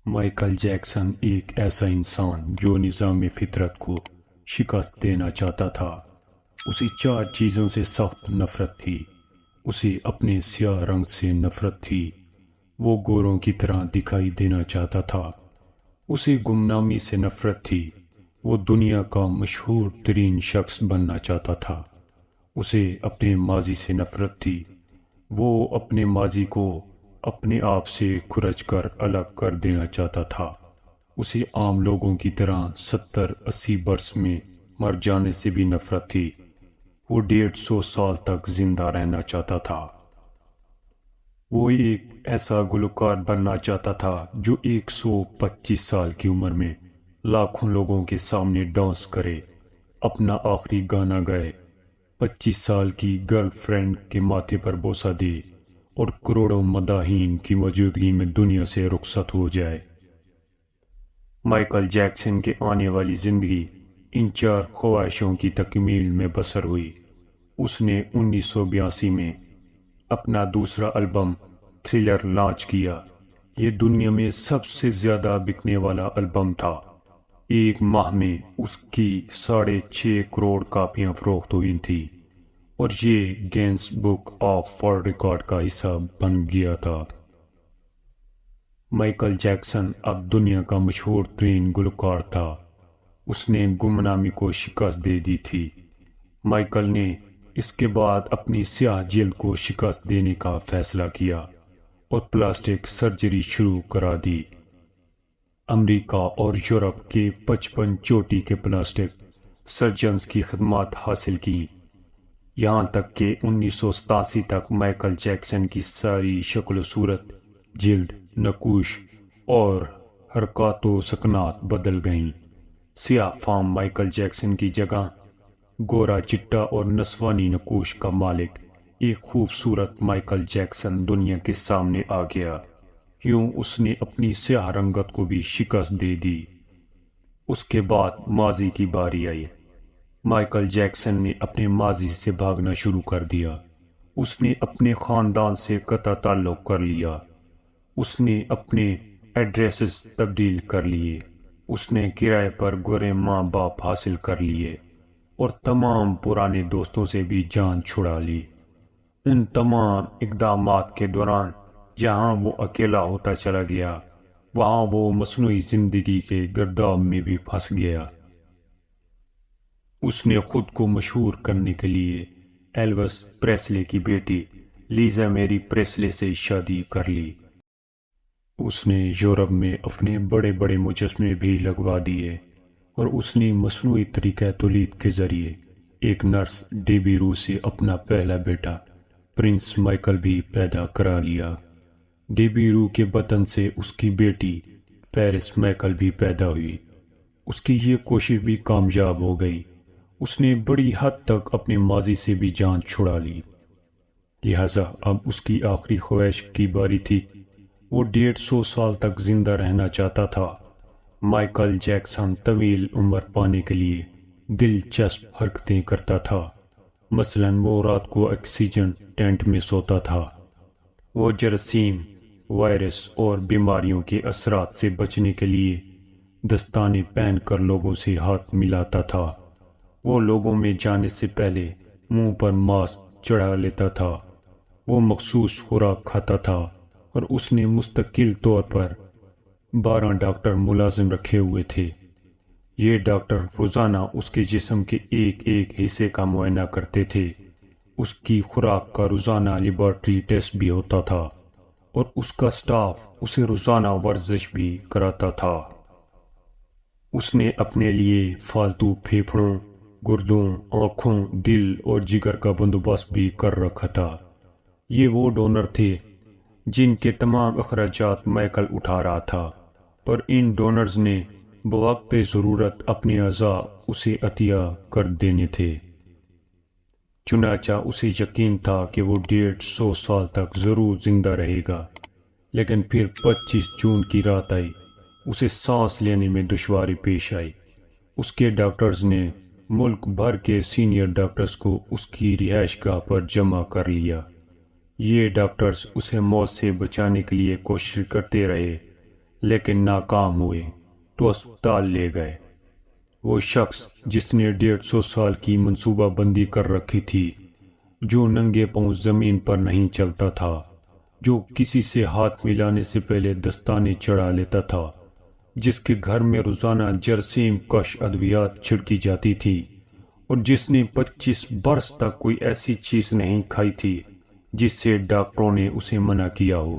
Michael Jackson ایک ایسا انسان جو نظام فطرت کو شکست دینا چاہتا تھا۔ اسے چار چیزوں سے سخت نفرت تھی۔ اسے اپنے سیاہ رنگ سے نفرت تھی۔ وہ گوروں کی طرح دکھائی دینا چاہتا تھا۔ اسے گمنامی سے نفرت تھی۔ وہ دنیا کا مشہور ترین شخص بننا چاہتا تھا۔ اسے اپنے ماضی سے نفرت تھی۔ وہ اپنے ماضی کو اپنے آپ سے کھرچ کر الگ کر دینا چاہتا تھا۔ اسے عام لوگوں کی طرح 70-80 برس میں مر جانے سے بھی نفرت تھی۔ وہ 150 سال تک زندہ رہنا چاہتا تھا۔ وہ ایک ایسا گلوکار بننا چاہتا تھا جو 125 سال کی عمر میں لاکھوں لوگوں کے سامنے ڈانس کرے، اپنا آخری گانا گائے، 25 سال کی گرل فرینڈ کے ماتھے پر بوسہ دے اور کروڑوں مداحین کی موجودگی میں دنیا سے رخصت ہو جائے۔ مائیکل جیکسن کے آنے والی زندگی ان چار خواہشوں کی تکمیل میں بسر ہوئی۔ اس نے 1982 میں اپنا دوسرا البم تھرلر لانچ کیا۔ یہ دنیا میں سب سے زیادہ بکنے والا البم تھا۔ ایک ماہ میں اس کی 6.5 کروڑ کاپیاں فروخت ہوئی تھیں اور یہ grains book of world record کا حصہ بن گیا تھا۔ مائیکل جیکسن اب دنیا کا مشہور ترین گلوکار تھا۔ اس نے گمنامی کو شکست دے دی تھی۔ مائیکل نے اس کے بعد اپنی سیاہ جلد کو شکست دینے کا فیصلہ کیا اور پلاسٹک سرجری شروع کرا دی۔ امریکہ اور یورپ کے 55 چوٹی کے پلاسٹک سرجنز کی خدمات حاصل کی، یہاں تک کہ 1987 تک مائیکل جیکسن کی ساری شکل و صورت، جلد، نقوش اور حرکات و سکنات بدل گئیں۔ سیاہ فام مائیکل جیکسن کی جگہ گورا چٹا اور نسوانی نقوش کا مالک ایک خوبصورت مائیکل جیکسن دنیا کے سامنے آ گیا۔ یوں اس نے اپنی سیاہ رنگت کو بھی شکست دے دی۔ اس کے بعد ماضی کی باری آئی۔ مائیکل جیکسن نے اپنے ماضی سے بھاگنا شروع کر دیا۔ اس نے اپنے خاندان سے قطع تعلق کر لیا۔ اس نے اپنے ایڈریسز تبدیل کر لیے۔ اس نے کرائے پر گورے ماں باپ حاصل کر لیے اور تمام پرانے دوستوں سے بھی جان چھڑا لی۔ ان تمام اقدامات کے دوران جہاں وہ اکیلا ہوتا چلا گیا، وہاں وہ مصنوعی زندگی کے گرداب میں بھی پھنس گیا۔ اس نے خود کو مشہور کرنے کے لیے ایلوس پریسلے کی بیٹی لیزا میری پریسلے سے شادی کر لی۔ اس نے یورپ میں اپنے بڑے بڑے مجسمے بھی لگوا دیے اور اس نے مصنوعی طریقہ تولید کے ذریعے ایک نرس ڈیبی رو سے اپنا پہلا بیٹا پرنس مائیکل بھی پیدا کرا لیا۔ ڈیبی رو کے بطن سے اس کی بیٹی پیرس مائیکل بھی پیدا ہوئی۔ اس کی یہ کوشش بھی کامیاب ہو گئی۔ اس نے بڑی حد تک اپنے ماضی سے بھی جان چھڑا لی، لہذا اب اس کی آخری خواہش کی باری تھی۔ وہ 150 سال تک زندہ رہنا چاہتا تھا۔ مائیکل جیکسن طویل عمر پانے کے لیے دلچسپ حرکتیں کرتا تھا۔ مثلاً وہ رات کو آکسیجن ٹینٹ میں سوتا تھا۔ وہ جراثیم، وائرس اور بیماریوں کے اثرات سے بچنے کے لیے دستانے پہن کر لوگوں سے ہاتھ ملاتا تھا۔ وہ لوگوں میں جانے سے پہلے منہ پر ماسک چڑھا لیتا تھا۔ وہ مخصوص خوراک کھاتا تھا اور اس نے مستقل طور پر 12 ڈاکٹر ملازم رکھے ہوئے تھے۔ یہ ڈاکٹر روزانہ اس کے جسم کے ایک ایک حصے کا معائنہ کرتے تھے۔ اس کی خوراک کا روزانہ لیبارٹری ٹیسٹ بھی ہوتا تھا اور اس کا سٹاف اسے روزانہ ورزش بھی کراتا تھا۔ اس نے اپنے لیے فالتو پھیپھڑوں، گردوں، آنکھوں، دل اور جگر کا بندوبست بھی کر رکھا تھا۔ یہ وہ ڈونر تھے جن کے تمام اخراجات مائیکل اٹھا رہا تھا، اور ان ڈونرز نے بوقت ضرورت اپنے اعضاء اسے عطیہ کر دینے تھے۔ چنانچہ اسے یقین تھا کہ وہ 150 سال تک ضرور زندہ رہے گا، لیکن پھر 25 جون کی رات آئی۔ اسے سانس لینے میں دشواری پیش آئی۔ اس کے ڈاکٹرز نے ملک بھر کے سینئر ڈاکٹرز کو اس کی رہائش گاہ پر جمع کر لیا۔ یہ ڈاکٹرز اسے موت سے بچانے کے لیے کوشش کرتے رہے، لیکن ناکام ہوئے تو اسپتال لے گئے۔ وہ شخص جس نے 150 سال کی منصوبہ بندی کر رکھی تھی، جو ننگے پاؤں زمین پر نہیں چلتا تھا، جو کسی سے ہاتھ ملانے سے پہلے دستانے چڑھا لیتا تھا، جس کے گھر میں روزانہ جراثیم کش ادویات چھڑکی جاتی تھی، اور جس نے 25 برس تک کوئی ایسی چیز نہیں کھائی تھی جس سے ڈاکٹروں نے اسے منع کیا ہو،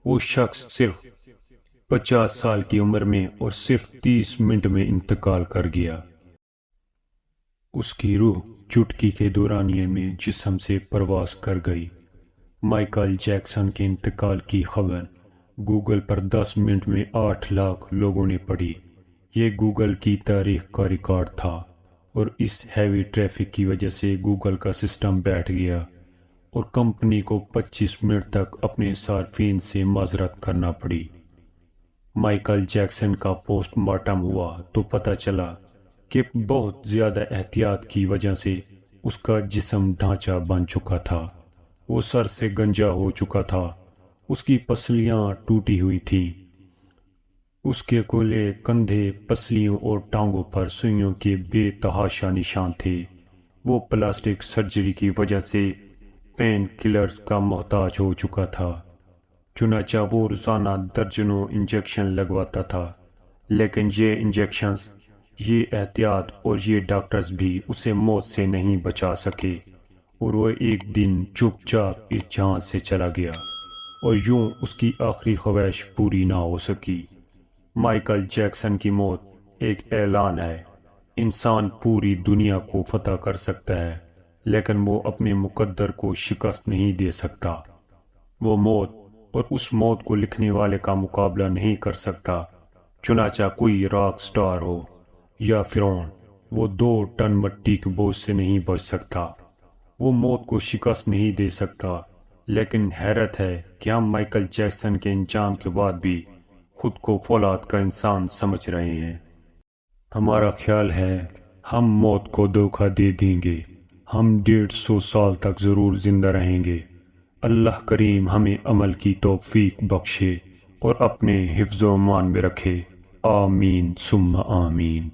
وہ شخص صرف 50 سال کی عمر میں اور صرف 30 منٹ میں انتقال کر گیا۔ اس کی روح چٹکی کے دورانیے میں جسم سے پرواز کر گئی۔ مائیکل جیکسن کے انتقال کی خبر گوگل پر 10 منٹ میں 8 لاکھ لوگوں نے پڑھی۔ یہ گوگل کی تاریخ کا ریکارڈ تھا، اور اس ہیوی ٹریفک کی وجہ سے گوگل کا سسٹم بیٹھ گیا اور کمپنی کو 25 منٹ تک اپنے صارفین سے معذرت کرنا پڑی۔ مائیکل جیکسن کا پوسٹ مارٹم ہوا تو پتہ چلا کہ بہت زیادہ احتیاط کی وجہ سے اس کا جسم ڈھانچہ بن چکا تھا۔ وہ سر سے گنجا ہو چکا تھا، اس کی پسلیاں ٹوٹی ہوئی تھیں، اس کے کولے، کندھے، پسلیوں اور ٹانگوں پر سوئیوں کے بے تحاشا نشان تھے۔ وہ پلاسٹک سرجری کی وجہ سے پین کلرز کا محتاج ہو چکا تھا، چنانچہ وہ روزانہ درجنوں انجیکشن لگواتا تھا، لیکن یہ انجیکشنز، یہ احتیاط اور یہ ڈاکٹرز بھی اسے موت سے نہیں بچا سکے، اور وہ ایک دن چپ چاپ اس جہاں سے چلا گیا، اور یوں اس کی آخری خواہش پوری نہ ہو سکی۔ مائیکل جیکسن کی موت ایک اعلان ہے۔ انسان پوری دنیا کو فتح کر سکتا ہے، لیکن وہ اپنے مقدر کو شکست نہیں دے سکتا۔ وہ موت اور اس موت کو لکھنے والے کا مقابلہ نہیں کر سکتا، چنانچہ کوئی راک سٹار ہو یا فرعون، وہ 2 ٹن مٹی کے بوجھ سے نہیں بچ سکتا۔ وہ موت کو شکست نہیں دے سکتا، لیکن حیرت ہے کہ ہم مائیکل جیکسن کے انجام کے بعد بھی خود کو فولاد کا انسان سمجھ رہے ہیں۔ ہمارا خیال ہے ہم موت کو دھوکہ دے دیں گے، ہم 150 سال تک ضرور زندہ رہیں گے۔ اللہ کریم ہمیں عمل کی توفیق بخشے اور اپنے حفظ و امان میں رکھے، آمین ثم آمین۔